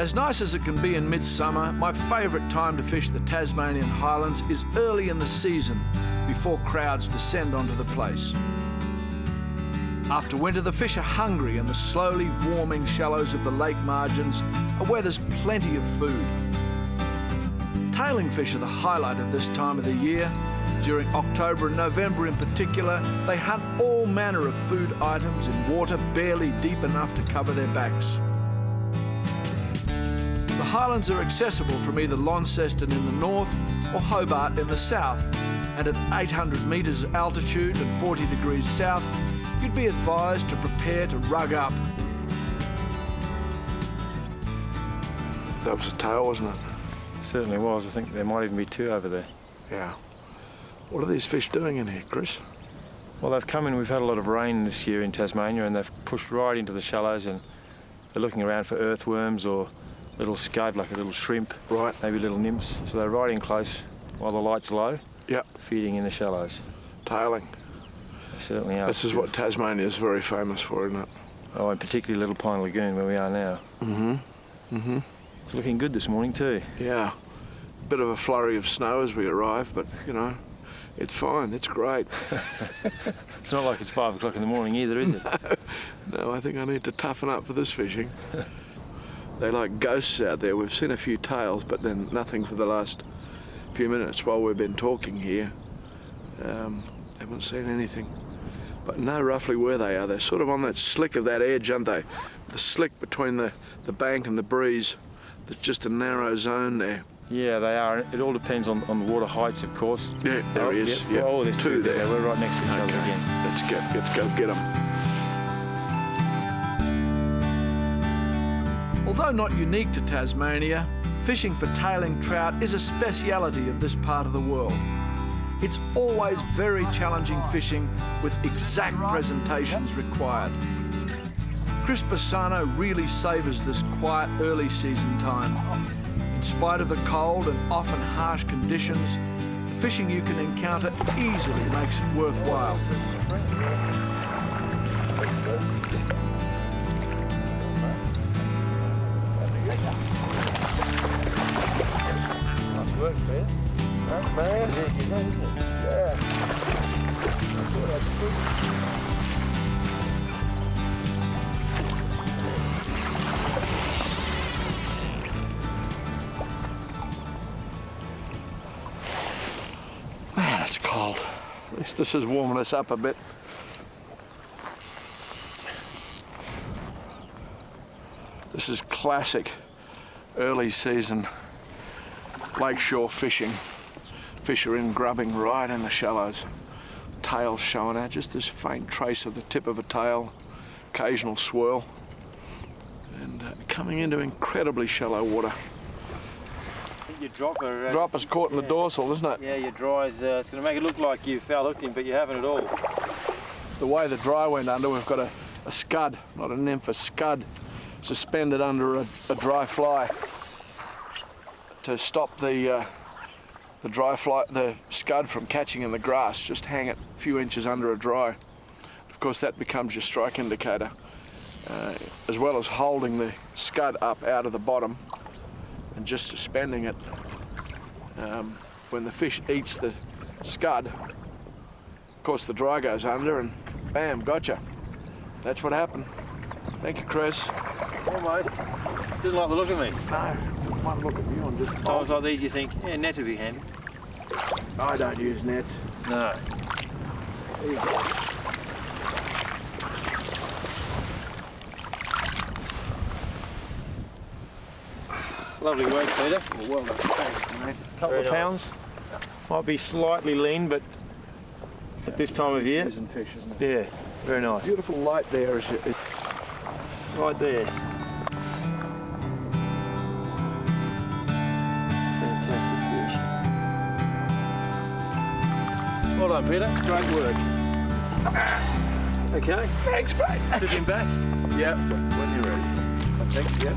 As nice as it can be in midsummer, my favourite time to fish the Tasmanian Highlands is early in the season, before crowds descend onto the place. After winter, the fish are hungry and the slowly warming shallows of the lake margins are where there's plenty of food. Tailing fish are the highlight of this time of the year. During October and November in particular, they hunt all manner of food items in water barely deep enough to cover their backs. The Highlands are accessible from either Launceston in the north or Hobart in the south, and at 800 metres altitude and 40 degrees south, you'd be advised to prepare to rug up. That was a tail, wasn't it? Certainly was. I think there might even be two over there. Yeah. What are these fish doing in here, Chris? Well, they've come in. We've had a lot of rain this year in Tasmania, and they've pushed right into the shallows, and they're looking around for earthworms or little scud, like a little shrimp. Right. Maybe little nymphs. So they're right in close while the light's low. Yep. Feeding in the shallows. Tailing. They certainly are. This is what Tasmania is very famous for, isn't it? Oh, and particularly Little Pine Lagoon, where we are now. It's looking good this morning too. Yeah. Bit of a flurry of snow as we arrive, but, you know, it's fine. It's great. It's not like it's 5 o'clock in the morning either, is it? No, I think I need to toughen up for this fishing. They're like ghosts out there. We've seen a few tails, but then nothing for the last few minutes while we've been talking here. Haven't seen anything. But know roughly where they are. They're sort of on that slick of that edge, aren't they? The slick between the bank and the breeze. There's just a narrow zone there. Yeah, they are. It all depends on the water heights, of course. Yeah, there he is. Yep. Oh, there's two there. We're right next to each other again. Let's go get them. Although not unique to Tasmania, fishing for tailing trout is a speciality of this part of the world. It's always very challenging fishing with exact presentations required. Chris Bassano really savours this quiet early season time. In spite of the cold and often harsh conditions, the fishing you can encounter easily makes it worthwhile. Nice work, man. Thanks, man. Yeah. Man, it's cold. At least this is warming us up a bit. This is classic early season lakeshore fishing. Fish are in grubbing right in the shallows. Tails showing out, just this faint trace of the tip of a tail, occasional swirl, and coming into incredibly shallow water. Your dropper... Dropper's caught in the dorsal, isn't it? Yeah, your dry's... it's going to make it look like you foul hooked him, but you haven't at all. The way the dry went under, we've got a scud, not a nymph, a scud, suspended under a dry fly to stop the scud from catching in the grass. Just hang it a few inches under a dry. Of course, that becomes your strike indicator, as well as holding the scud up out of the bottom and just suspending it. When the fish eats the scud, of course the dry goes under and bam, gotcha. That's what happened. Thank you, Chris. Almost. Didn't like the look of me. No, just one look at you and just... Times like these you think, yeah, net would be handy. I don't use nets. No. There you go. Lovely work, Peter. Well done. Thanks, mate. Couple of pounds. Might be slightly lean, but at this time of year. Season fish, isn't it? Yeah, very nice. Beautiful light there. Right there. Fantastic fish. Well done, Peter. Great work. Okay. Thanks, mate. Put him back. Yep, when you're ready. I think, yep.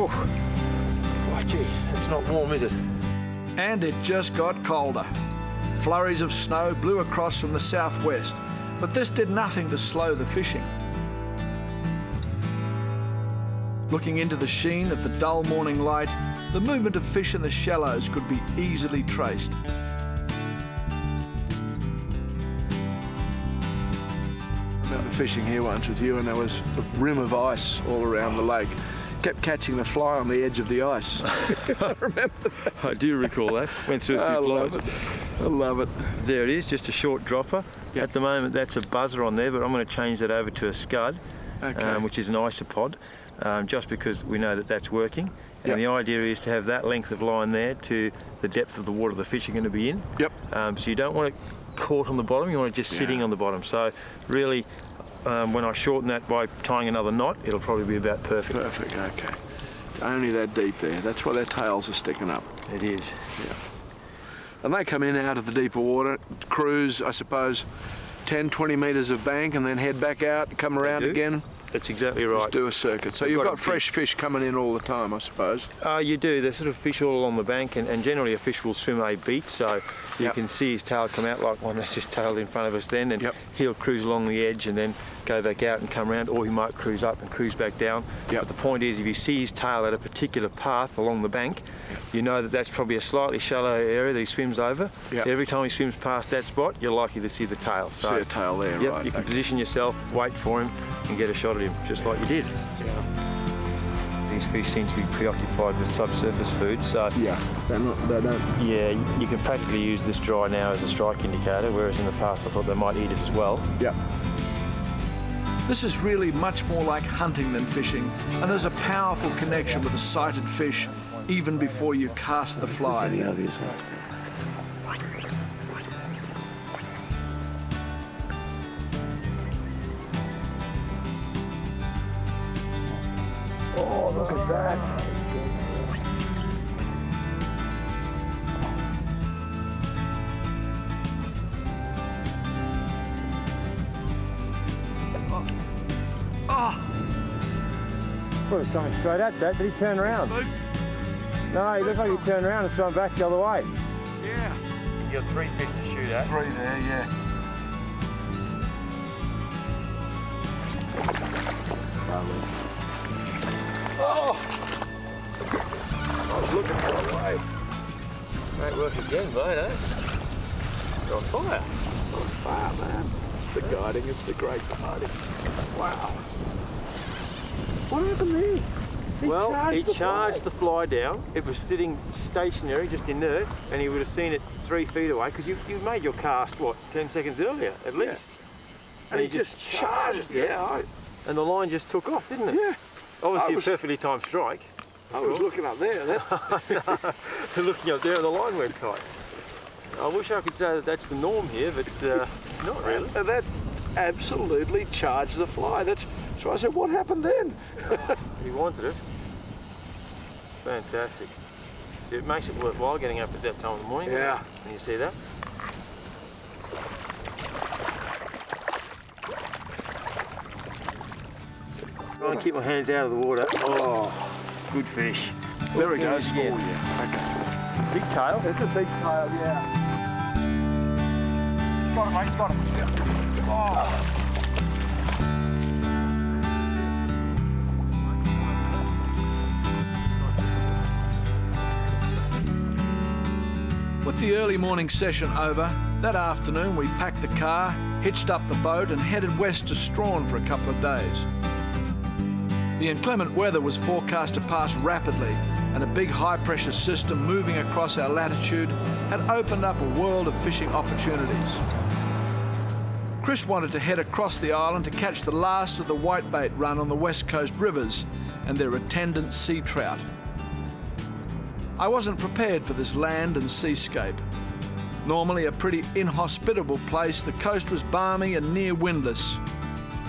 Oh, gee, it's not warm, is it? And it just got colder. Flurries of snow blew across from the southwest, but this did nothing to slow the fishing. Looking into the sheen of the dull morning light, the movement of fish in the shallows could be easily traced. I remember fishing here once with you, and there was a rim of ice all around the lake. Kept catching the fly on the edge of the ice. I remember that. I do recall that. Went through a few flies. I love it. There it is, just a short dropper. Yep. At the moment that's a buzzer on there, but I'm going to change that over to a scud, which is an isopod, just because we know that that's working. And the idea is to have that length of line there to the depth of the water the fish are going to be in. Yep. So you don't want it caught on the bottom, you want it just sitting on the bottom. So really, when I shorten that by tying another knot, it'll probably be about perfect. Perfect, okay. Only that deep there. That's why their tails are sticking up. It is. Yeah. And they come in out of the deeper water, cruise, I suppose, 10, 20 metres of bank, and then head back out and come around again. That's exactly right. Just do a circuit. So you've got fresh fish coming in all the time, I suppose. You do. There's sort of fish all along the bank, and generally a fish will swim a beat, so you can see his tail come out like one that's just tailed in front of us then, and he'll cruise along the edge and then go back out and come around, or he might cruise up and cruise back down. But the point is, if you see his tail at a particular path along the bank, you know that that's probably a slightly shallow area that he swims over. So every time he swims past that spot, you're likely to see the tail. So, see a tail there, right. You can position yourself, wait for him, and get a shot at him, just like you did. These fish seem to be preoccupied with subsurface food, so they don't. Yeah, you can practically use this dry now as a strike indicator, whereas in the past I thought they might eat it as well. This is really much more like hunting than fishing, and there's a powerful connection with a sighted fish even before you cast the fly. Oh, look at that. Thought he was coming straight at that. Did he turn around? No, he looked like he turned around and swam back the other way. Yeah. You got 3 fish to shoot at. 3 there, yeah. Oh! I was looking for a wave. Might work again, mate, eh? You're on fire. On fire, man. It's the guiding, it's the great guiding. Wow. What happened there? He charged the fly down. It was sitting stationary, just inert, and he would have seen it 3 feet away, because you made your cast, what, 10 seconds earlier, at least? And he just charged it. Yeah. And the line just took off, didn't it? Yeah. Obviously a perfectly timed strike. I was looking up there. Looking up there and the line went tight. I wish I could say that that's the norm here, but it's not really. And that absolutely charged the fly. So I said, what happened then? He wanted it. Fantastic. See, it makes it worthwhile getting up at that time of the morning. Yeah. Can you see that? Try and keep my hands out of the water. Oh, good fish. There he goes. Again. Oh, yeah. Okay. It's a big tail. It's a big tail, yeah. Got it, mate. He's got it. Yeah. Oh. With the early morning session over, that afternoon we packed the car, hitched up the boat and headed west to Strawn for a couple of days. The inclement weather was forecast to pass rapidly, and a big high-pressure system moving across our latitude had opened up a world of fishing opportunities. Chris wanted to head across the island to catch the last of the whitebait run on the west coast rivers and their attendant sea trout. I wasn't prepared for this land and seascape. Normally a pretty inhospitable place, the coast was balmy and near windless,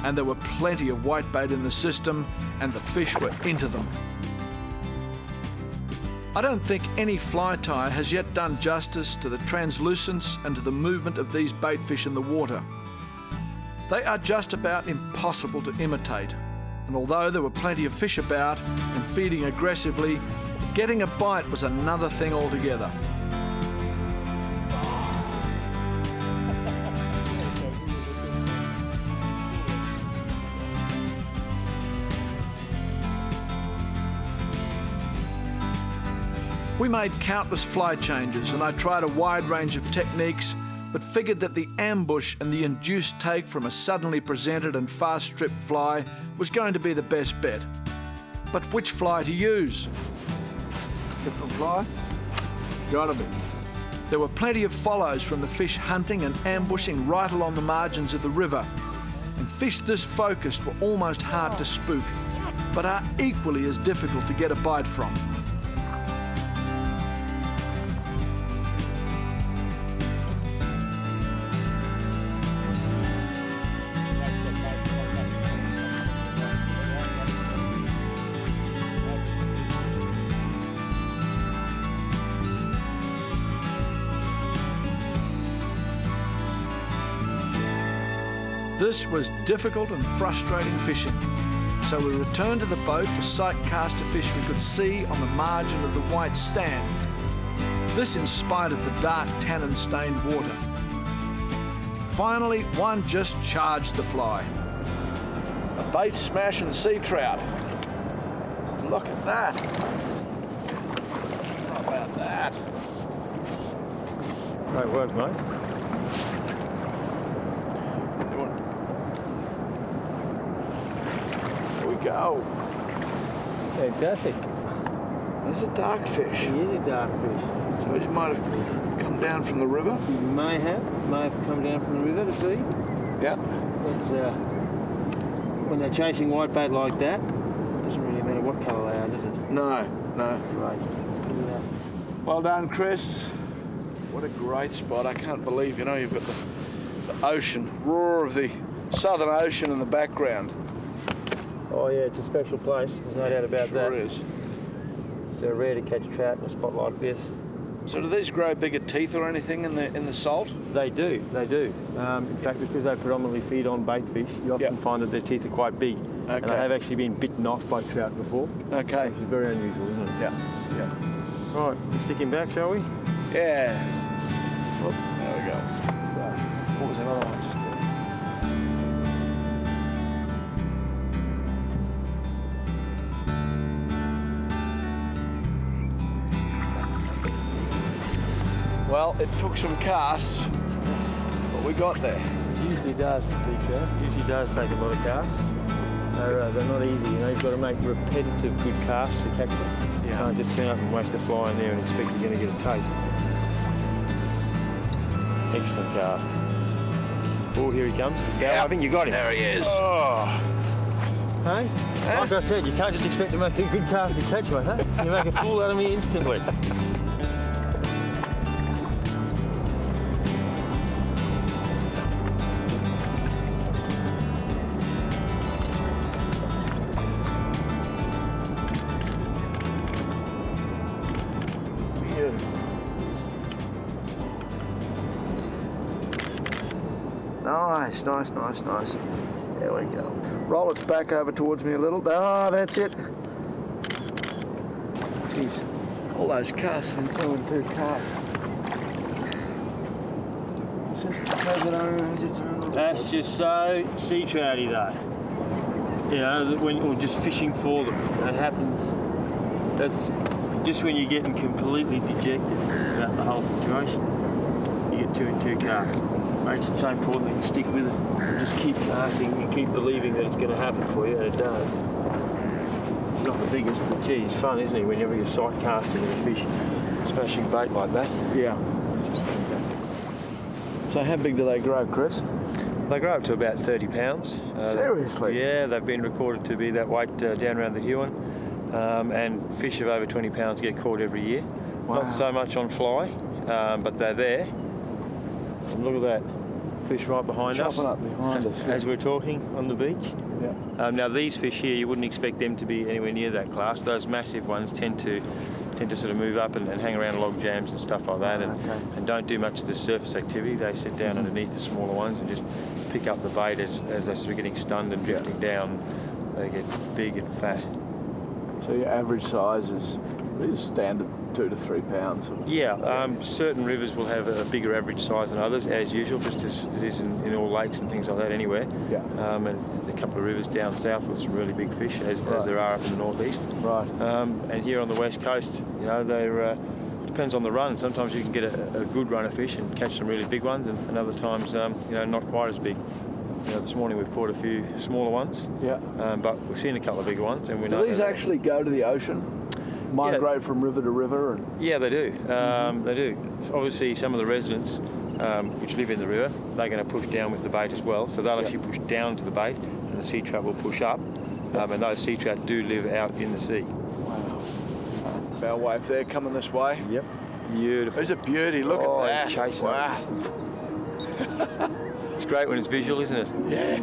and there were plenty of whitebait in the system, and the fish were into them. I don't think any fly tie has yet done justice to the translucence and to the movement of these baitfish in the water. They are just about impossible to imitate, and although there were plenty of fish about and feeding aggressively, getting a bite was another thing altogether. We made countless fly changes and I tried a wide range of techniques, but figured that the ambush and the induced take from a suddenly presented and fast-stripped fly was going to be the best bet. But which fly to use? Different fly? Gotta be. There were plenty of follows from the fish hunting and ambushing right along the margins of the river, and fish this focused were almost hard to spook, but are equally as difficult to get a bite from. This was difficult and frustrating fishing, so we returned to the boat to sight cast a fish we could see on the margin of the white sand. This in spite of the dark tannin-stained water. Finally, one just charged the fly. A bait smashing sea trout. Look at that. How about that? Great work, mate. Go. Fantastic. There's a dark fish. He is a dark fish. So he might have come down from the river? He may have come down from the river to feed. Yeah. But when they're chasing whitebait like that, it doesn't really matter what colour they are, does it? No, no. Great. Look at that. Well done, Chris. What a great spot. I can't believe, you know, you've got the ocean, roar of the Southern Ocean in the background. Oh yeah, it's a special place. There's no doubt about that. Sure is. It's rare to catch trout in a spot like this. So do these grow bigger teeth or anything in the salt? They do, they do. In fact, because they predominantly feed on bait fish, you often find that their teeth are quite big. Okay. And I have actually been bitten off by trout before. Okay. Which is very unusual, isn't it? Yeah, yeah. Right, we'll stick him back, shall we? Yeah. Oh, there we go. What was another one just there? Well, it took some casts, but we got there. It usually does, sea trout. Usually does take a lot of casts. They're not easy, you know, you've got to make repetitive good casts to catch them. You can't just turn up and waste a fly in there and expect you're going to get a take. Excellent cast. Oh, here he comes. Yeah, I think you got him. There he is. Oh. Hey? Like I said, you can't just expect to make a good cast to catch one, huh? You make a fool out of me instantly. Nice, nice, nice, nice. There we go. Roll its back over towards me a little. Ah, oh, that's it. Jeez, all those casts and 2 and 2 casts. That's just so sea trouty though. You know, or just fishing for them. That happens. That's just when you're getting completely dejected about the whole situation. You get 2 and 2 casts. Makes it so important that you stick with it. Just keep casting and keep believing that it's going to happen for you, and it does. Not the biggest, but gee, it's fun, isn't it, whenever you're sight casting at a fish, smashing bait like that. Yeah. Just fantastic. So how big do they grow, Chris? They grow up to about 30 pounds. Seriously? Yeah, they've been recorded to be that weight down around the Huon. And fish of over 20 pounds get caught every year. Wow. Not so much on fly, but they're there. And look at that, fish right behind us. Chopping up behind us. Yeah. As we're talking on the beach. Yeah. Now these fish here, you wouldn't expect them to be anywhere near that class. Those massive ones tend to sort of move up and hang around log jams and stuff like that, and don't do much of the surface activity. They sit down underneath the smaller ones and just pick up the bait as they're sort of getting stunned and drifting down. They get big and fat. So your average size is These standard 2 to 3 pounds. Sort of. Yeah, certain rivers will have a bigger average size than others, as usual, just as it is in all lakes and things like that anywhere. Yeah. And a couple of rivers down south with some really big fish, as there are up in the northeast. Right. And here on the west coast, you know, they're depends on the run. Sometimes you can get a good run of fish and catch some really big ones, and other times, you know, not quite as big. You know, this morning we've caught a few smaller ones. Yeah. But we've seen a couple of bigger ones, and we know. Do these actually go to the ocean? Migrate from river to river? And... Yeah, they do. They do. So obviously, some of the residents which live in the river, they're going to push down with the bait as well. So they'll actually push down to the bait, and the sea trout will push up. And those sea trout do live out in the sea. Wow. Bow wave there, coming this way. Yep. Beautiful. There's a beauty. Look at that. He's chasing. Wow. It's great when it's visual, isn't it? Yeah.